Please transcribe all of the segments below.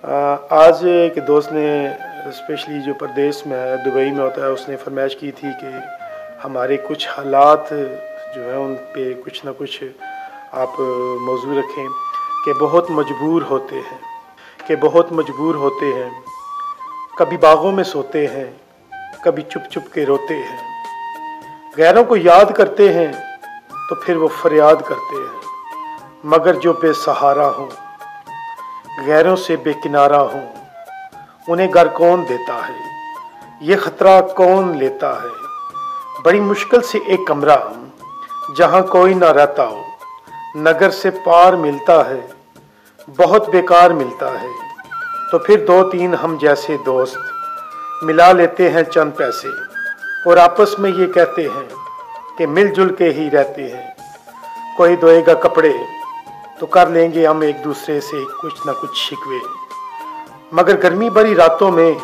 आज एक दोस्त ने स्पेशली जो परदेश में है, दुबई में होता है, उसने फरमाइश की थी कि हमारे कुछ हालात जो है उन पे कुछ ना कुछ आप मौजू रखें कि बहुत मजबूर होते हैं, कभी बागों में सोते हैं, कभी चुप चुप के रोते हैं, गैरों को याद करते हैं तो फिर वो फरियाद करते हैं, मगर जो बेसहारा हों, गैरों से बेकिनारा हों, उन्हें घर कौन देता है, ये ख़तरा कौन लेता है। बड़ी मुश्किल से एक कमरा जहाँ कोई ना रहता हो, नगर से पार मिलता है, बहुत बेकार मिलता है। तो फिर दो तीन हम जैसे दोस्त मिला लेते हैं चंद पैसे और आपस में ये कहते हैं कि मिलजुल के ही रहते हैं। कोई धोएगा कपड़े तो कर लेंगे हम एक दूसरे से कुछ ना कुछ शिकवे, मगर गर्मी भरी रातों में,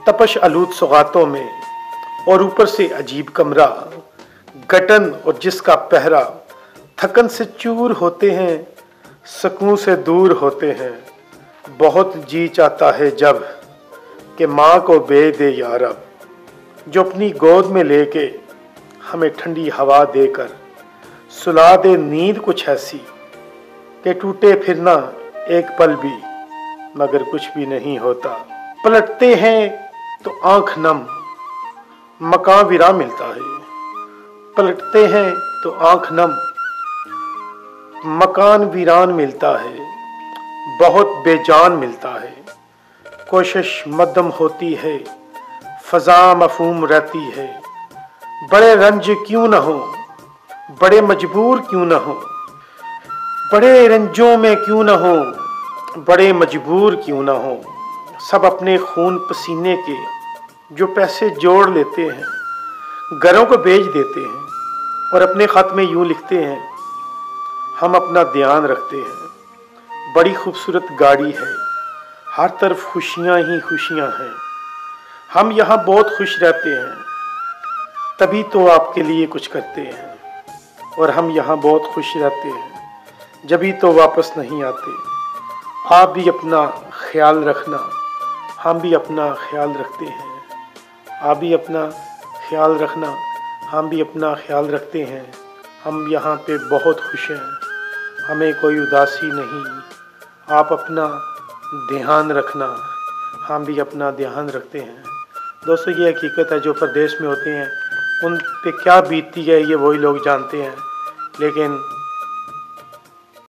तपश आलूद सौगातों में, और ऊपर से अजीब कमरा, गटन और जिसका पहरा, थकन से चूर होते हैं, सुकून से दूर होते हैं। बहुत जी चाहता है जब कि माँ को बे दे यारब, जो अपनी गोद में लेके हमें ठंडी हवा देकर सुला दे नींद कुछ ऐसी कि टूटे फिर ना एक पल भी, मगर कुछ भी नहीं होता। पलटते हैं तो आंख नम, मकान वीरान मिलता है। पलटते हैं तो आंख नम, मकान वीरान मिलता है, बहुत बेजान मिलता है। कोशिश मद्दम होती है, फजा मफहूम रहती है। बड़े रंज क्यों न हो, बड़े मजबूर क्यों न हो, बड़े रंजों में क्यों न हो, बड़े मजबूर क्यों न हो। सब अपने खून पसीने के जो पैसे जोड़ लेते हैं, घरों को बेच देते हैं और अपने ख़त में यूँ लिखते हैं, हम अपना ध्यान रखते हैं। बड़ी खूबसूरत गाड़ी है, हर तरफ खुशियाँ ही खुशियाँ हैं। हम यहाँ बहुत खुश रहते हैं, तभी तो आपके लिए कुछ करते हैं। और हम यहाँ बहुत खुश रहते हैं, जभी तो वापस नहीं आते। आप भी अपना ख्याल रखना, हम भी अपना ख्याल रखते हैं। आप भी अपना ख्याल रखना, हम भी अपना ख्याल रखते हैं। हम यहाँ पे बहुत खुश हैं, हमें कोई उदासी नहीं। आप अपना ध्यान रखना, हम भी अपना ध्यान रखते हैं। दोस्तों, ये हकीकत है, जो परदेश में होते हैं उन पे क्या बीतती है ये वही लोग जानते हैं। लेकिन